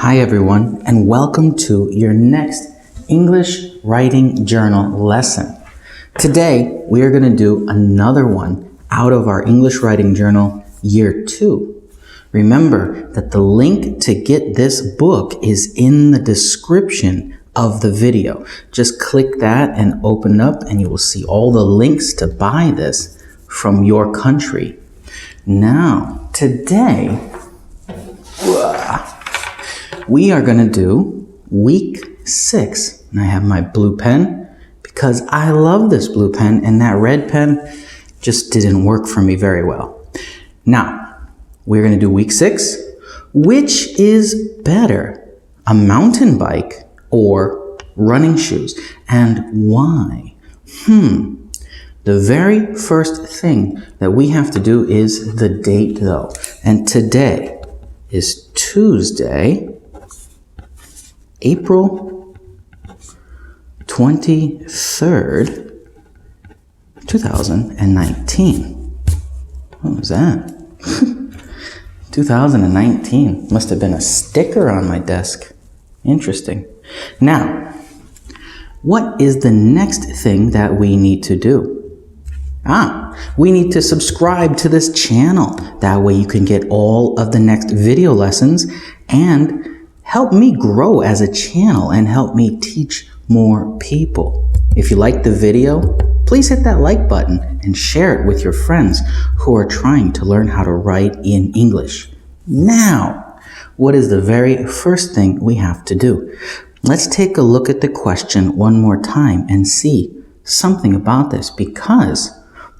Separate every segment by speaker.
Speaker 1: Hi everyone, and welcome to your next English Writing Journal lesson. Today, we are going to do another one out of our English Writing Journal Year 2. Remember that the link to get this book is in the description of the video. Just click that and open up and you will see all the links to buy this from your country. Now, today, we are going to do week 6. And I have my blue pen because I love this blue pen and that red pen just didn't work for me very well. Now, we're going to do week 6. Which is better, a mountain bike or running shoes? And why? The very first thing that we have to do is the date though. And today is Tuesday, April 23rd, 2019. What was that? 2019. Must have been a sticker on my desk. Interesting. Now, what is the next thing that we need to do? We need to subscribe to this channel. That way you can get all of the next video lessons and help me grow as a channel and help me teach more people. If you like the video, please hit that like button and share it with your friends who are trying to learn how to write in English. Now, what is the very first thing we have to do? Let's take a look at the question one more time and see something about this, because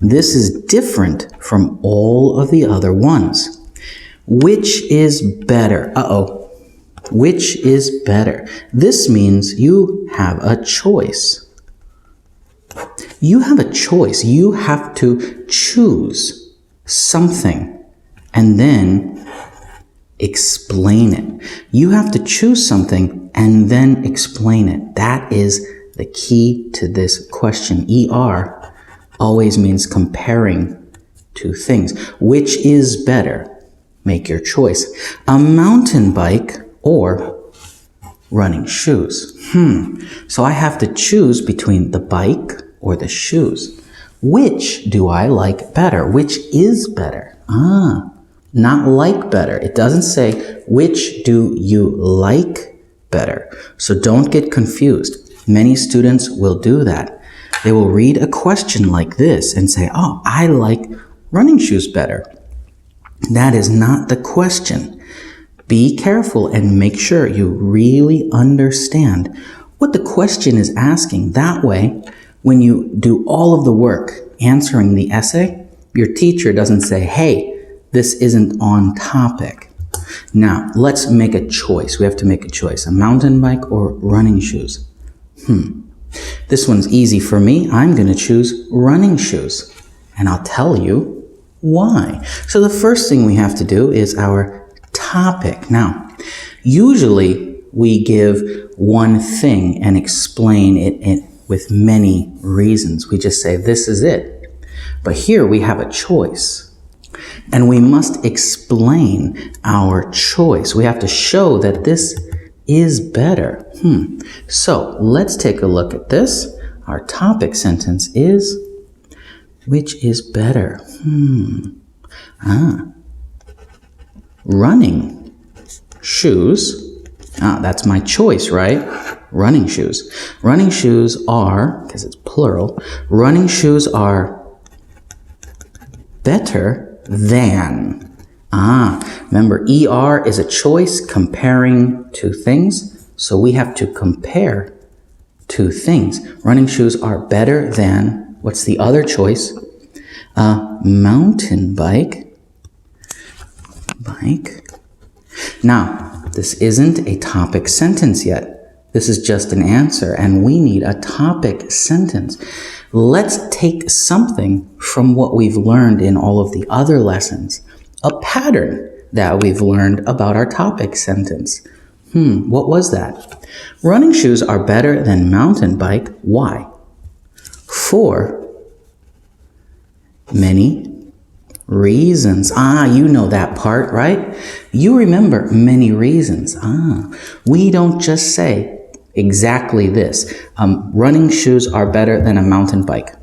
Speaker 1: this is different from all of the other ones. Which is better? Which is better? This means you have a choice. You have a choice. You have to choose something and then explain it. You have to choose something and then explain it. That is the key to this question. ER always means comparing two things. Which is better? Make your choice. A mountain bike or running shoes? So I have to choose between the bike or the shoes. Which do I like better? Which is better? Not like better. It doesn't say which do you like better. So don't get confused. Many students will do that. They will read a question like this and say, I like running shoes better. That is not the question. Be careful and make sure you really understand what the question is asking. That way, when you do all of the work answering the essay, your teacher doesn't say, hey, this isn't on topic. Now, let's make a choice. We have to make a choice. A mountain bike or running shoes? This one's easy for me. I'm going to choose running shoes. And I'll tell you why. So the first thing we have to do is our topic. Now, usually we give one thing and explain it with many reasons. We just say, this is it. But here we have a choice. And we must explain our choice. We have to show that this is better. So let's take a look at this. Our topic sentence is, which is better? Running shoes. That's my choice, right? Running shoes. Running shoes are, because it's plural, running shoes are better than. Remember, ER is a choice comparing two things. So we have to compare two things. Running shoes are better than, what's the other choice? A mountain bike. Now, this isn't a topic sentence yet. This is just an answer, and we need a topic sentence. Let's take something from what we've learned in all of the other lessons, a pattern that we've learned about our topic sentence. What was that? Running shoes are better than mountain bike. Why? For many reasons. You know that part, right? You remember many reasons. We don't just say exactly this. Running shoes are better than a mountain bike.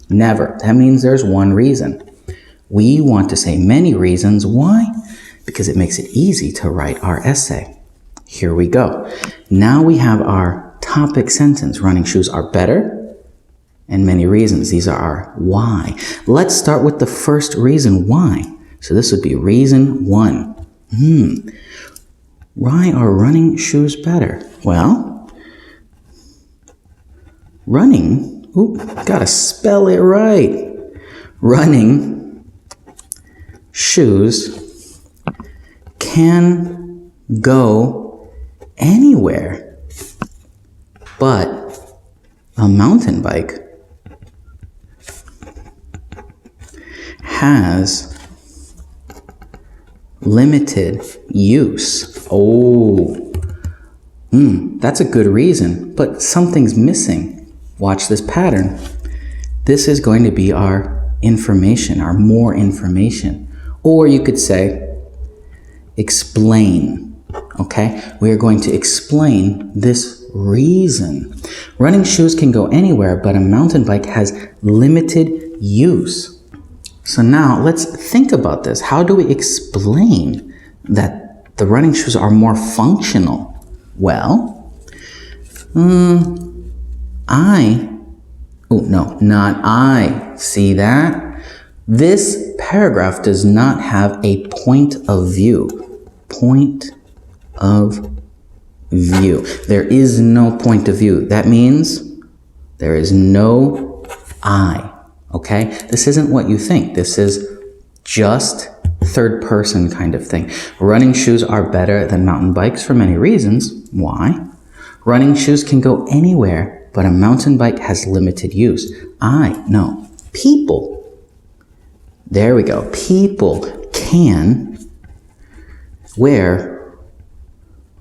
Speaker 1: Never. That means there's one reason. We want to say many reasons. Why? Because it makes it easy to write our essay. Here we go. Now we have our topic sentence. Running shoes are better and many reasons. These are our why. Let's start with the first reason, why. So this would be reason 1. Why are running shoes better? Well, running, gotta spell it right. Running shoes can go anywhere, but a mountain bike has limited use. That's a good reason, but something's missing. Watch this pattern. This is going to be our information, our more information. Or you could say, explain. Okay? We are going to explain this reason. Running shoes can go anywhere, but a mountain bike has limited use. So now let's think about this. How do we explain that the running shoes are more functional? Well, not I. See that? This paragraph does not have a point of view. Point of view. There is no point of view. That means there is no I. Okay? This isn't what you think. This is just third person kind of thing. Running shoes are better than mountain bikes for many reasons. Why? Running shoes can go anywhere, but a mountain bike has limited use. No. People. There we go. People can wear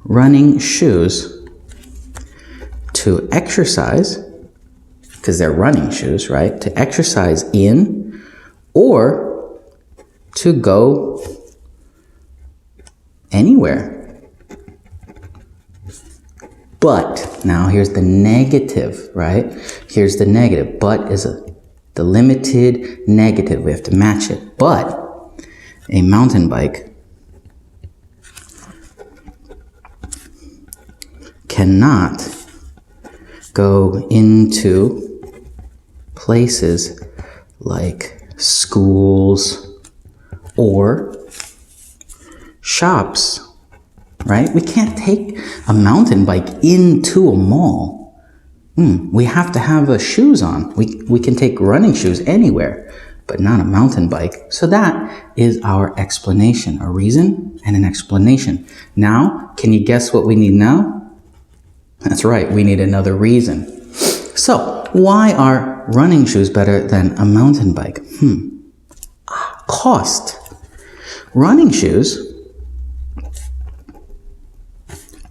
Speaker 1: running shoes to exercise, because they're running shoes, right? To exercise in, or to go anywhere. But, now here's the negative, right? Here's the negative. But is the limited negative. We have to match it. But a mountain bike cannot go into places like schools or shops, right? We can't take a mountain bike into a mall. We have to have shoes on. We can take running shoes anywhere, but not a mountain bike. So that is our explanation, a reason and an explanation. Now, can you guess what we need now? That's right, we need another reason. So, why are running shoes better than a mountain bike? Cost. Running shoes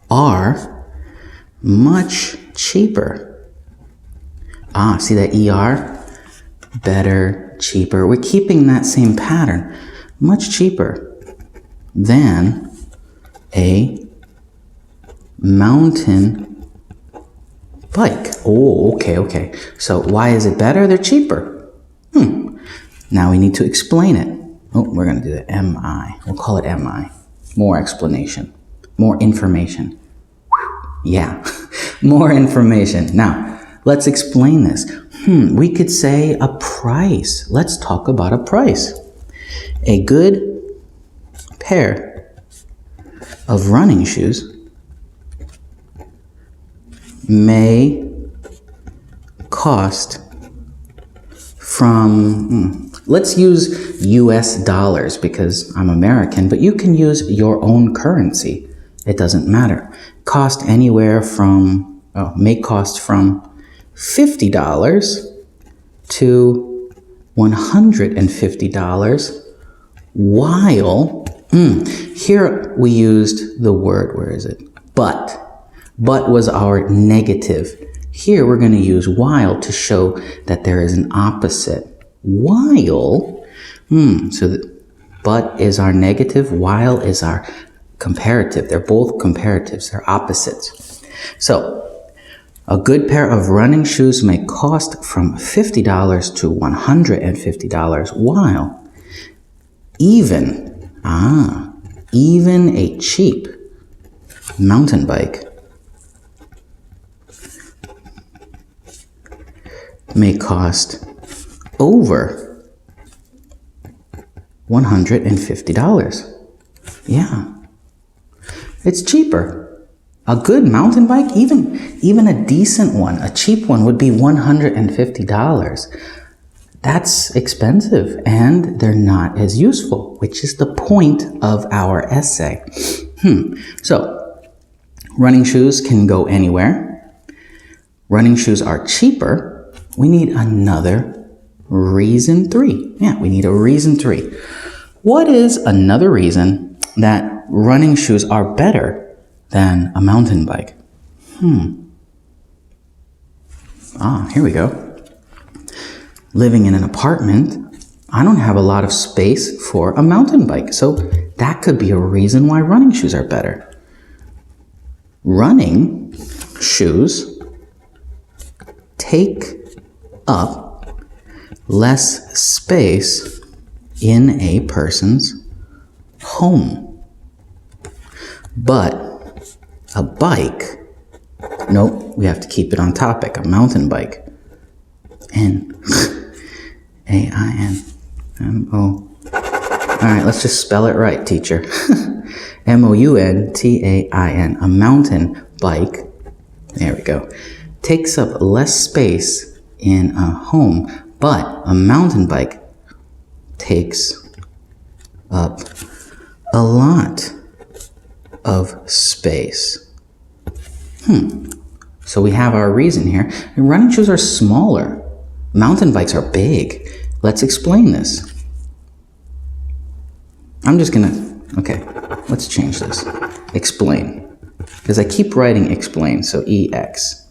Speaker 1: are much cheaper. See that ER? Better, cheaper. We're keeping that same pattern. Much cheaper than a mountain bike. Okay. So why is it better? They're cheaper. Now we need to explain it. We're going to do the MI. We'll call it MI. More explanation. More information. Yeah, more information. Now, let's explain this. We could say a price. Let's talk about a price. A good pair of running shoes may cost from, let's use US dollars because I'm American, but you can use your own currency. It doesn't matter. Cost anywhere from, may cost from $50 to $150, while, here we used the word, where is it? But. But was our negative. Here we're going to use while to show that there is an opposite. While So but is our negative, while is our comparative. They're both comparatives. They're opposites. So a good pair of running shoes may cost from $50 to $150, while even a cheap mountain bike may cost over $150. Yeah, it's cheaper. A good mountain bike, even a decent one, a cheap one would be $150. That's expensive, and they're not as useful, which is the point of our essay. So, running shoes can go anywhere. Running shoes are cheaper. We need another reason 3. Yeah, we need a reason 3. What is another reason that running shoes are better than a mountain bike? Here we go. Living in an apartment, I don't have a lot of space for a mountain bike, so that could be a reason why running shoes are better. Running shoes take up less space in a person's home. But a bike, nope, we have to keep it on topic, a mountain bike. N-A-I-N-M-O. All right, let's just spell it right, teacher. M-O-U-N-T-A-I-N. A mountain bike, there we go, takes up less space in a home, but a mountain bike takes up a lot of space. So we have our reason here. And running shoes are smaller. Mountain bikes are big. Let's explain this. Okay, let's change this. Explain. Because I keep writing explain, so EX.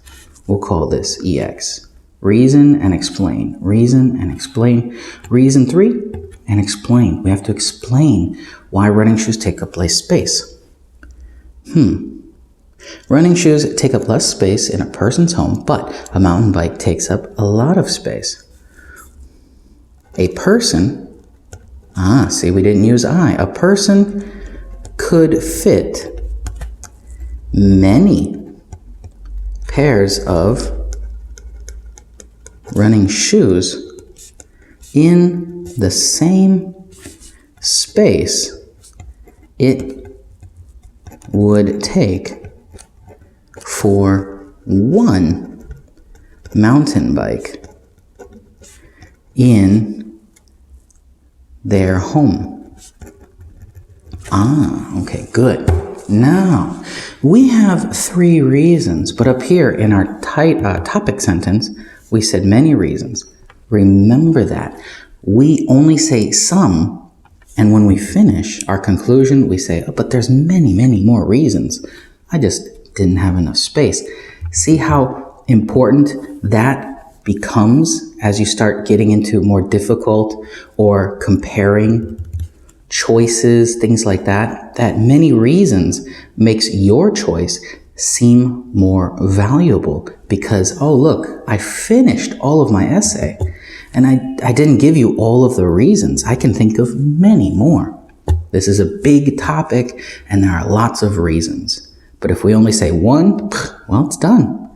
Speaker 1: We'll call this EX. Reason and explain. Reason and explain. Reason 3 and explain. We have to explain why running shoes take up less space. Running shoes take up less space in a person's home, but a mountain bike takes up a lot of space. A person, see, we didn't use I. A person could fit many pairs of running shoes in the same space it would take for one mountain bike in their home. Okay, good. Now, we have 3 reasons, but up here in our topic sentence, we said many reasons. Remember that. We only say some, and when we finish our conclusion, we say, but there's many, many more reasons. I just didn't have enough space. See how important that becomes as you start getting into more difficult or comparing choices, things like that. That many reasons makes your choice seem more valuable because, oh, look, I finished all of my essay and I didn't give you all of the reasons. I can think of many more. This is a big topic and there are lots of reasons. But if we only say one, well, it's done.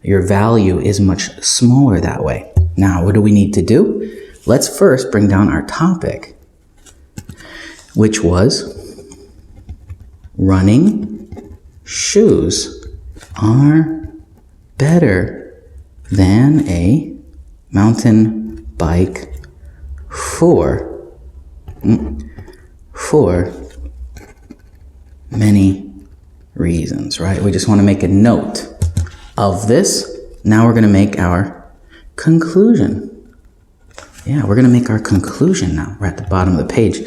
Speaker 1: Your value is much smaller that way. Now, what do we need to do? Let's first bring down our topic, which was running shoes are better than a mountain bike for many reasons, right? We just want to make a note of this. Now we're going to make our conclusion. Yeah, we're going to make our conclusion now. We're at the bottom of the page.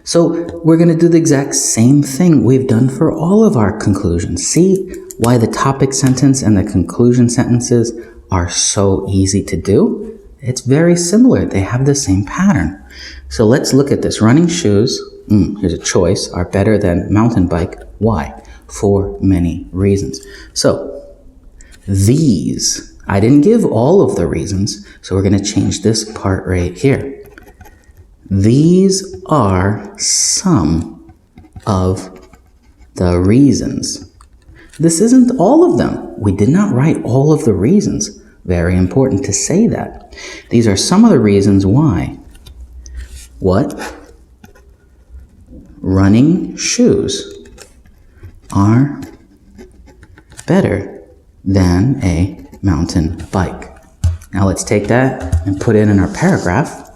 Speaker 1: So we're going to do the exact same thing we've done for all of our conclusions. See why the topic sentence and the conclusion sentences are so easy to do? It's very similar. They have the same pattern. So let's look at this. Running shoes, here's a choice, are better than mountain bike. Why? For many reasons. So these, I didn't give all of the reasons, so we're going to change this part right here. These are some of the reasons. This isn't all of them. We did not write all of the reasons. Very important to say that. These are some of the reasons why. What? Running shoes are better than a mountain bike. Now let's take that and put it in our paragraph.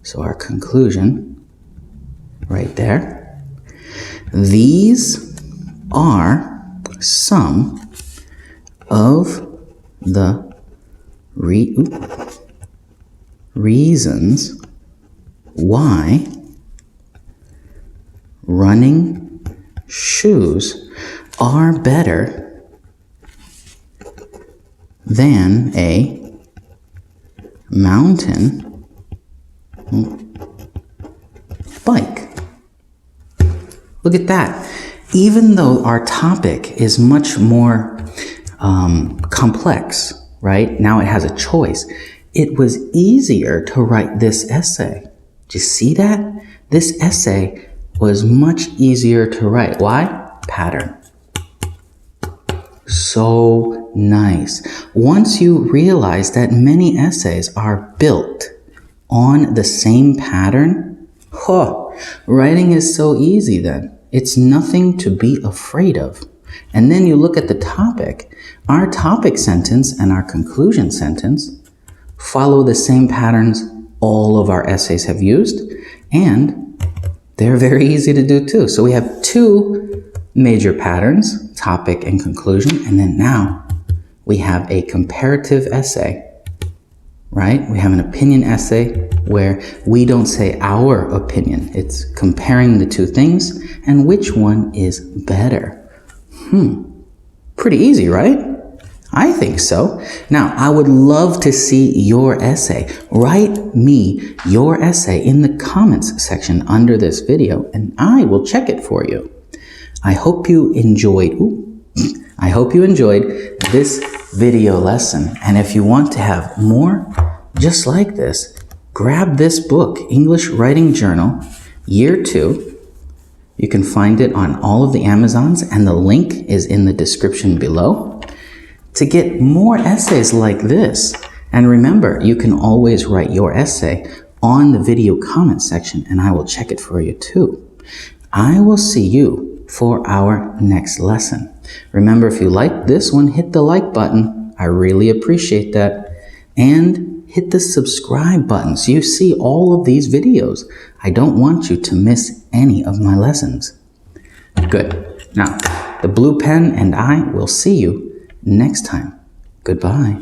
Speaker 1: So our conclusion, right there. These are some of the reasons why running shoes are better than a mountain bike. Look at that. Even though our topic is much more complex, right? Now it has a choice. It was easier to write this essay. Do you see that? This essay was much easier to write. Why? Pattern. So nice. Once you realize that many essays are built on the same pattern, writing is so easy then. It's nothing to be afraid of. And then you look at the topic. Our topic sentence and our conclusion sentence follow the same patterns all of our essays have used, and they're very easy to do too. So we have two major patterns, topic and conclusion, and then now we have a comparative essay, right? We have an opinion essay where we don't say our opinion. It's comparing the two things and which one is better. Pretty easy, right? I think so. Now, I would love to see your essay. Write me your essay in the comments section under this video, and I will check it for you. I hope you enjoyed this video lesson. And if you want to have more just like this, grab this book, English Writing Journal, Year 2. You can find it on all of the Amazons, and the link is in the description below. To get more essays like this, and remember, you can always write your essay on the video comment section, and I will check it for you too. I will see you for our next lesson. Remember, if you liked this one, hit the like button. I really appreciate that. And hit the subscribe button so you see all of these videos. I don't want you to miss any of my lessons. Good. Now, the blue pen and I will see you next time. Goodbye.